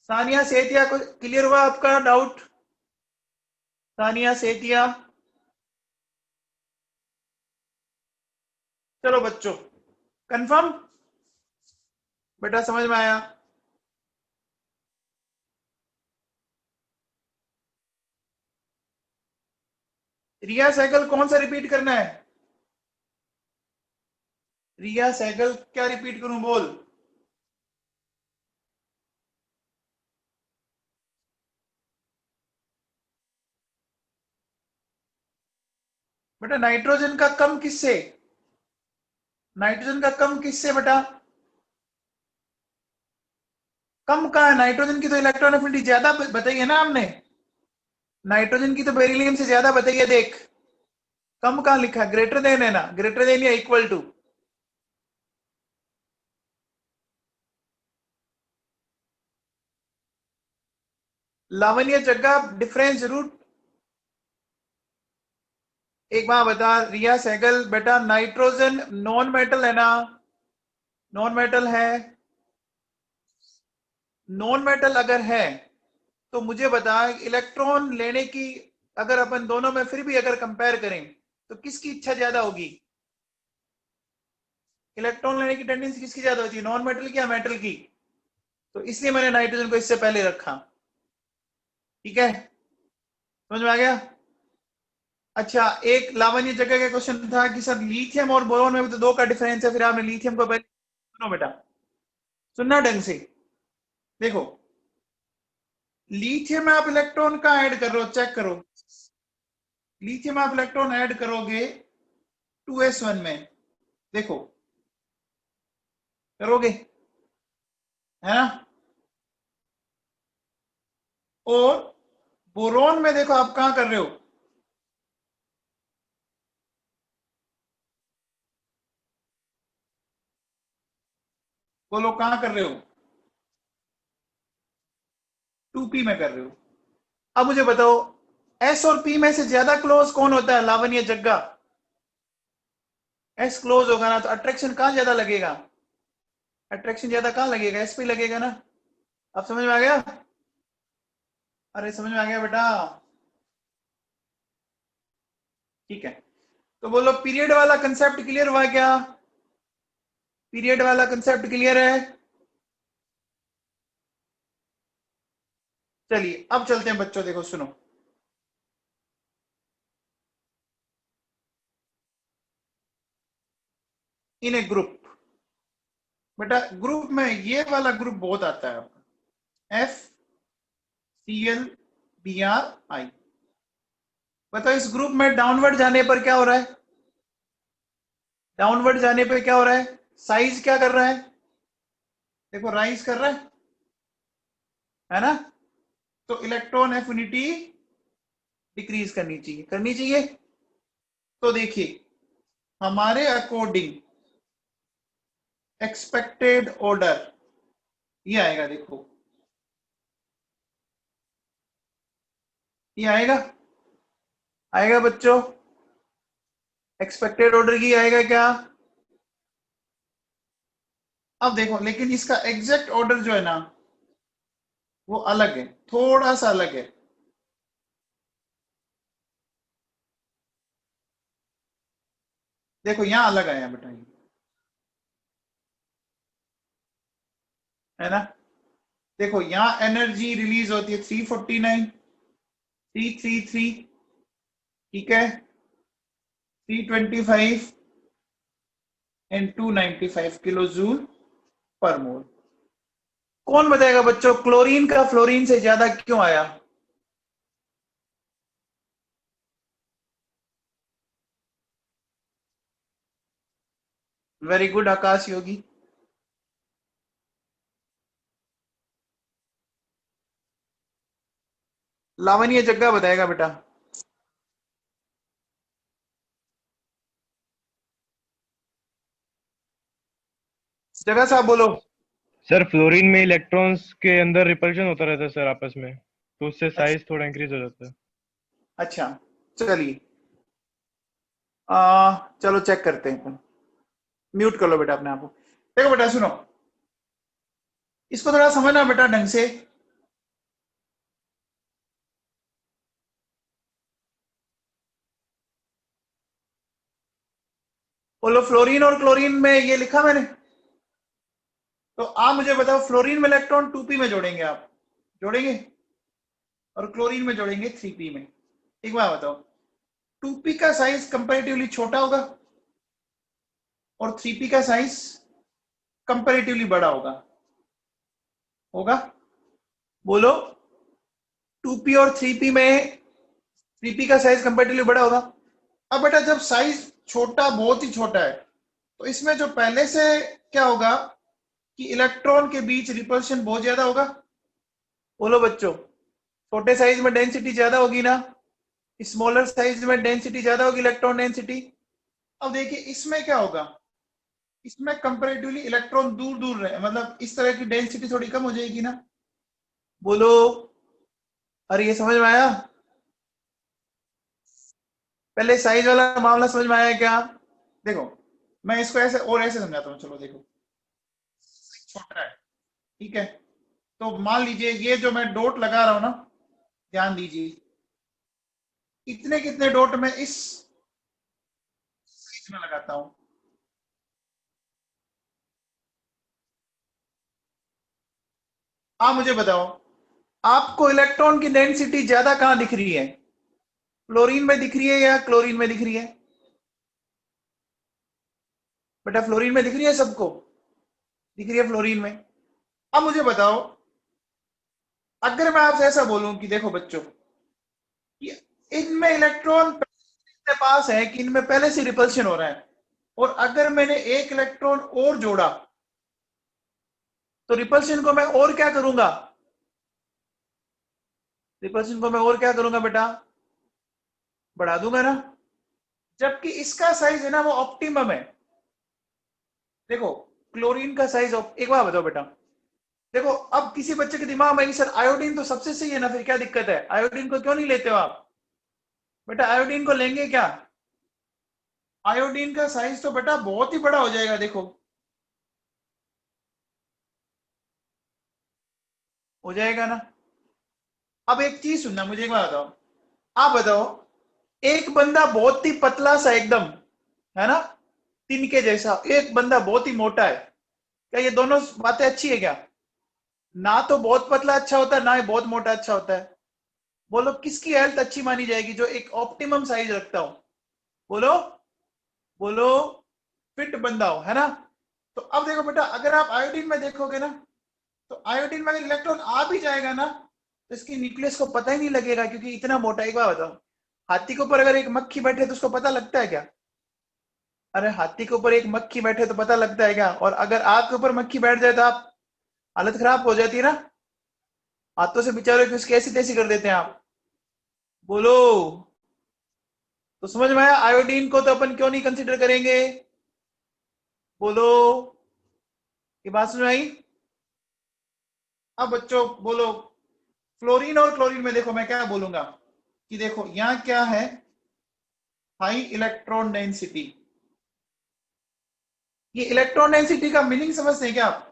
सानिया सेतिया को क्लियर हुआ आपका डाउट? सानिया सेतिया, चलो बच्चों, कंफर्म? बेटा समझ में आया? रिया साइकिल कौन सा रिपीट करना है? रिया साइकिल क्या रिपीट करूं, बोल। बेटा नाइट्रोजन का कम किससे? नाइट्रोजन का कम किससे बेटा? कम कहा है? नाइट्रोजन की तो इलेक्ट्रॉन एफिनिटी ज्यादा बताई है ना हमने, नाइट्रोजन की तो बेरिलियम से ज्यादा बताई है, देख। कम कहां लिखा है? ग्रेटर देन है ना, ग्रेटर देन या equal to? Lavanya Jagga difference जरूर एक बार बता। रिया सहगल बेटा, नाइट्रोजन नॉन मेटल है ना? नॉन मेटल है? नॉन मेटल अगर है तो मुझे बता, इलेक्ट्रॉन लेने की अगर अपन दोनों में फिर भी अगर कंपेयर करें तो किसकी इच्छा ज्यादा होगी? इलेक्ट्रॉन लेने की टेंडेंसी किसकी ज्यादा होती है, नॉन मेटल की या मेटल की? तो इसलिए मैंने नाइट्रोजन को इससे पहले रखा। ठीक है, समझ में आ गया? अच्छा, एक लावण्य जगह का क्वेश्चन था कि सर लिथियम और बोरोन में भी तो दो का डिफरेंस है, फिर आपने लिथियम को पहले। सुनो बेटा, सुनना ढंग से। देखो, लिथियम में आप इलेक्ट्रॉन का ऐड कर रहे हो, चेक करो। लिथियम आप इलेक्ट्रॉन ऐड करोगे 2s1 में, देखो, करोगे, है ना? और बोरोन में देखो आप कहां कर रहे हो, बोलो कहां कर रहे हो? 2p में कर रहे हो। अब मुझे बताओ, एस और पी में से ज्यादा क्लोज कौन होता है लावण्य जग्गा? एस क्लोज होगा ना, तो अट्रैक्शन कहां ज्यादा लगेगा? अट्रैक्शन ज्यादा कहां लगेगा? एस पे लगेगा ना। अब समझ में आ गया? अरे समझ में आ गया बेटा? ठीक है, तो बोलो पीरियड वाला कंसेप्ट क्लियर हुआ क्या? पीरियड वाला कंसेप्ट क्लियर है? चलिए अब चलते हैं बच्चों, देखो सुनो। इन ए ग्रुप, बेटा ग्रुप में ये वाला ग्रुप बहुत आता है आपका, F C L B R I. बताओ इस ग्रुप में डाउनवर्ड जाने पर क्या हो रहा है? डाउनवर्ड जाने पर क्या हो रहा है? साइज क्या कर रहा है? देखो राइज कर रहा है ना? तो इलेक्ट्रॉन एफिनिटी डिक्रीज करनी चाहिए, करनी चाहिए। तो देखिए, हमारे अकॉर्डिंग एक्सपेक्टेड ऑर्डर ये आएगा, देखो ये आएगा, आएगा बच्चों? एक्सपेक्टेड ऑर्डर की आएगा क्या? अब देखो, लेकिन इसका एग्जैक्ट ऑर्डर जो है ना वो अलग है, थोड़ा सा अलग है। देखो यहां अलग आया बेटा, ये है ना? देखो यहां एनर्जी रिलीज होती है 349, 333, ठीक है, 325 एंड 295 किलो जूल पर मोल। कौन बताएगा बच्चों क्लोरीन का फ्लोरीन से ज्यादा क्यों आया? वेरी गुड आकाश योगी। लावण्य जग्गा बताएगा बेटा। जगह साहब बोलो। सर फ्लोरीन में इलेक्ट्रॉन्स के अंदर रिपल्शन होता रहता है सर आपस में। तो उससे साइज थोड़ा इंक्रीज हो जाता है। अच्छा चलिए, चलो चेक करते हैं। म्यूट कर लो बेटा अपने आप को। देखो बेटा सुनो, इसको थोड़ा समझना बेटा ढंग से। बोलो फ्लोरीन और क्लोरीन में ये लिखा मैंने। तो आप मुझे बताओ, फ्लोरीन में इलेक्ट्रॉन 2p में जोड़ेंगे आप, जोड़ेंगे, और क्लोरीन में जोड़ेंगे 3p में। एक बार बताओ, 2p का साइज कंपैरेटिवली छोटा होगा और 3p का साइज कंपैरेटिवली बड़ा होगा, होगा? बोलो, 2p और 3p में 3p का साइज कंपैरेटिवली बड़ा होगा। अब बेटा जब साइज छोटा, बहुत ही छोटा है, तो इसमें जो पहले से क्या होगा कि इलेक्ट्रॉन के बीच रिपल्शन बहुत ज्यादा होगा। बोलो बच्चों, छोटे साइज में डेंसिटी ज्यादा होगी ना, स्मॉलर साइज में डेंसिटी ज्यादा होगी, इलेक्ट्रॉन डेंसिटी। अब देखिए इसमें क्या होगा, इसमें कंपैरेटिवली इलेक्ट्रॉन दूर दूर रहे, मतलब इस तरह की डेंसिटी थोड़ी कम हो जाएगी ना। बोलो, अरे ये समझ में आया? पहले साइज वाला मामला समझ में आया क्या? देखो मैं इसको ऐसे और ऐसे समझाता हूँ, चलो देखो, छोटा है, ठीक है, तो मान लीजिए ये जो मैं डॉट लगा रहा हूं ना, ध्यान दीजिए, इतने कितने डॉट में इस साइज में लगाता हूं। आप मुझे बताओ, आपको इलेक्ट्रॉन की डेंसिटी ज्यादा कहां दिख रही है, फ्लोरीन में दिख रही है या क्लोरीन में दिख रही है? बेटा फ्लोरीन में दिख रही है सबको, दिख रही है फ्लोरीन में। अब मुझे बताओ, अगर मैं आपसे ऐसा बोलूं कि देखो बच्चों, कि इनमें इलेक्ट्रॉन के पास है कि इनमें पहले से रिपल्शन हो रहा है, और अगर मैंने एक इलेक्ट्रॉन और जोड़ा, तो रिपल्शन को मैं और क्या करूंगा, रिपल्शन को मैं और क्या करूंगा बेटा, बढ़ा दूंगा ना। जबकि इसका साइज है ना वो ऑप्टिमम है। देखो क्लोरीन का साइज, एक बार बताओ बेटा, देखो अब किसी बच्चे के दिमाग में कि सर आयोडीन तो सबसे सही है ना, फिर क्या दिक्कत है, आयोडीन को क्यों नहीं लेते हो आप? बेटा आयोडीन को लेंगे क्या, आयोडीन का साइज तो बेटा बहुत ही बड़ा हो जाएगा, देखो हो जाएगा ना। अब एक चीज सुनना, मुझे एक बात बताओ, आप बताओ, एक बंदा बहुत ही पतला सा एकदम, है ना, तिनके जैसा, एक बंदा बहुत ही मोटा है, क्या ये दोनों बातें अच्छी है क्या? ना तो बहुत पतला अच्छा होता है, ना ही बहुत मोटा अच्छा होता है। बोलो किसकी हेल्थ अच्छी मानी जाएगी, जो एक ऑप्टिमम साइज रखता हो? बोलो, बोलो, फिट बंदा हो, है ना। तो अब देखो बेटा, अगर आप आयोडीन में देखोगे ना, तो आयोडीन में अगर इलेक्ट्रॉन आ भी जाएगा ना, तो इसकी न्यूक्लियस को पता ही नहीं लगेगा, क्योंकि इतना मोटा। एक बार बताओ, हाथी के ऊपर अगर एक मक्खी बैठे तो उसको पता लगता है क्या? अरे हाथी के ऊपर एक मक्खी बैठे तो पता लगता है क्या? और अगर आपके ऊपर मक्खी बैठ जाए तो आप, हालत खराब हो जाती है ना, हाथों से बेचारे को कैसी तैसी कर देते हैं आप। बोलो, तो समझ में आया आयोडीन को तो अपन क्यों नहीं कंसिडर करेंगे? बोलो, ये बात समझ में आई? अब बच्चों बोलो, फ्लोरीन और क्लोरीन में देखो मैं क्या बोलूंगा, कि देखो यहां क्या है, हाई इलेक्ट्रॉन डेंसिटी। ये इलेक्ट्रॉन डेंसिटी का मीनिंग समझते हैं क्या आप?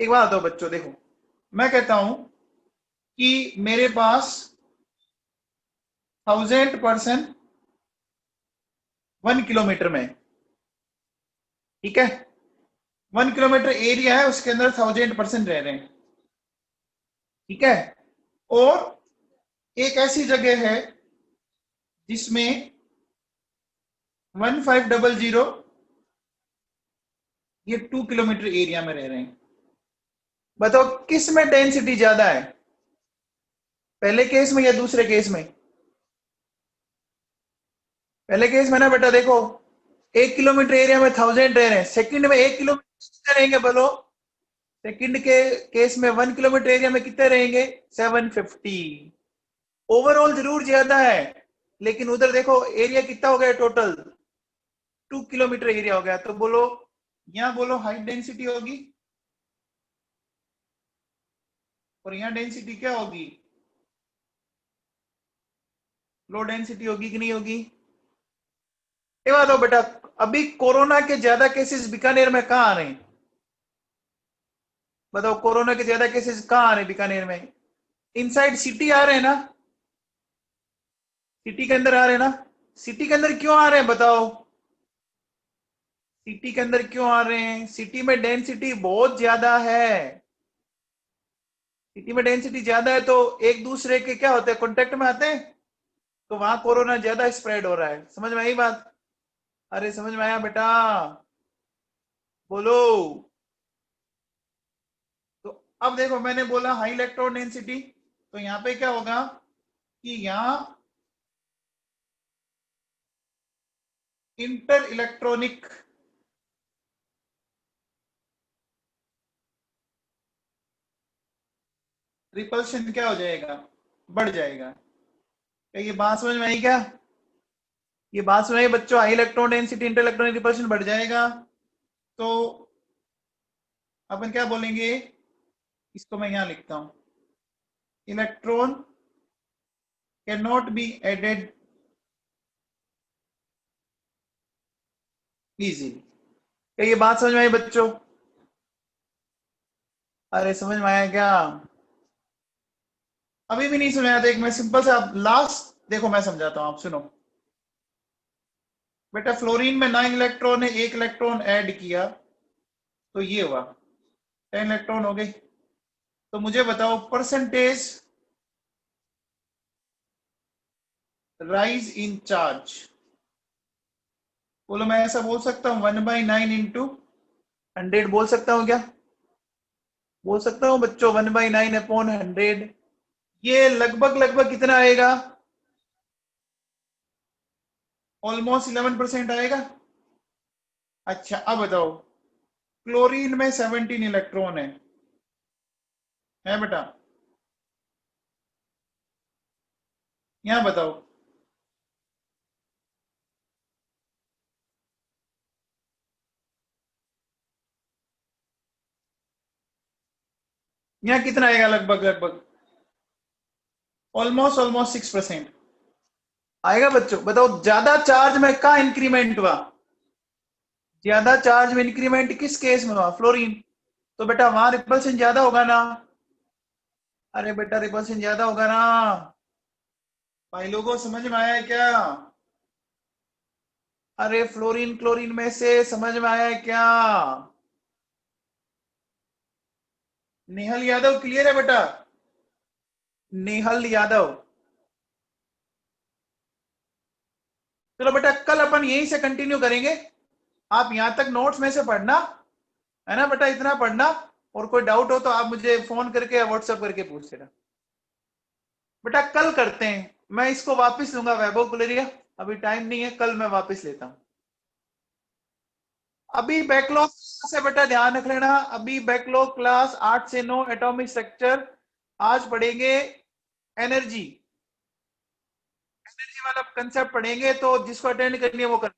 एक बात बताओ बच्चों, देखो मैं कहता हूं कि मेरे पास 1000% 1 किलोमीटर में, ठीक है, 1 किलोमीटर एरिया है, उसके अंदर 1000% रह रहे हैं, ठीक है, और एक ऐसी जगह है जिसमें 1500 ये 2 किलोमीटर एरिया में रह रहे हैं। बताओ किस में डेंसिटी ज्यादा है, पहले केस में या दूसरे केस में? पहले केस में ना बेटा, देखो 1 किलोमीटर एरिया में 1000 रह रहे हैं, सेकंड में 1 किलोमीटर कितने रहेंगे बोलो, सेकंड के केस में 1 किलोमीटर एरिया में कितने रहेंगे, 750। ओवरऑल जरूर ज्यादा है, लेकिन उधर देखो एरिया कितना हो गया टोटल, 2 किलोमीटर एरिया हो गया। तो बोलो, यहां बोलो हाई डेंसिटी होगी, और यहाँ डेंसिटी क्या होगी, लो डेंसिटी होगी कि नहीं होगी। ये बात हो बेटा, अभी कोरोना के ज्यादा केसेस बीकानेर में कहाँ आ रहे हैं, बताओ कोरोना के ज्यादा केसेस कहाँ आ रहे हैं बीकानेर में, इनसाइड सिटी आ रहे हैं ना, सिटी के अंदर आ रहे हैं ना। सिटी के अंदर क्यों आ रहे हैं बताओ, सिटी के अंदर क्यों आ रहे हैं, सिटी में डेंसिटी बहुत ज्यादा है, सिटी में डेंसिटी ज्यादा है तो एक दूसरे के क्या होते हैं, कॉन्टेक्ट में आते हैं, तो वहां कोरोना ज्यादा स्प्रेड हो रहा है। समझ में आई बात, अरे समझ में आया बेटा, बोलो। तो अब देखो मैंने बोला हाई इलेक्ट्रॉन डेंसिटी, तो यहाँ पे क्या होगा कि यहाँ इंटर इलेक्ट्रॉनिक रिपल्शन क्या हो जाएगा, बढ़ जाएगा। क्या ये बात समझ में आई क्या, ये बात समझ में आई बच्चों, high electron density inter electronic repulsion बढ़ जाएगा। तो अपन क्या बोलेंगे, इसको मैं यहां लिखता हूं, electron can not be added easily. क्या ये बात समझ में आई बच्चों, अरे समझ में आया क्या, अभी भी नहीं समझ आया तो एक मैं सिंपल सा लास्ट देखो मैं समझाता हूं, आप सुनो बेटा। फ्लोरीन में 9 इलेक्ट्रॉन है, एक इलेक्ट्रॉन ऐड किया तो ये हुआ 10 इलेक्ट्रॉन हो गए। तो मुझे बताओ परसेंटेज राइज इन चार्ज, बोलो मैं ऐसा बोल सकता हूँ 1/9 इंटू 100 बोल सकता हूँ क्या, बोल सकता हूँ बच्चों 1/9/100। ये लगभग लगभग कितना आएगा, ऑलमोस्ट 11% आएगा। अच्छा अब बताओ, क्लोरीन में 17 इलेक्ट्रॉन है बेटा, यहाँ बताओ, यहाँ कितना आएगा, लगभग लगभग ऑलमोस्ट ऑलमोस्ट 6% आएगा बच्चों। बताओ ज्यादा चार्ज में कहा इंक्रीमेंट हुआ, ज्यादा चार्ज में इंक्रीमेंट किस केस में हुआ, फ्लोरीन, तो बेटा वहां रिपल्शन ज्यादा होगा ना, अरे बेटा रिपल्शन ज्यादा होगा ना, भाई लोगों समझ में आया क्या, अरे फ्लोरीन क्लोरीन में से समझ में आया क्या, नेहल यादव क्लियर है बेटा, नेहल यादव। चलो बेटा कल अपन यहीं से कंटिन्यू करेंगे, आप यहां तक नोट्स में से पढ़ना है ना बेटा, इतना पढ़ना, और कोई डाउट हो तो आप मुझे फोन करके या व्हाट्सएप करके पूछ लेना बेटा। कल करते हैं, मैं इसको वापस लूंगा वैभव गुलेरिया, अभी टाइम नहीं है, कल मैं वापस लेता हूं। अभी बैकलॉग से बेटा ध्यान रख लेना, अभी बैकलॉग क्लास 8 से 9 एटॉमिक स्ट्रक्चर, आज पढ़ेंगे एनर्जी, एनर्जी वाला कंसेप्ट पढ़ेंगे, तो जिसको अटेंड करनी है वो कर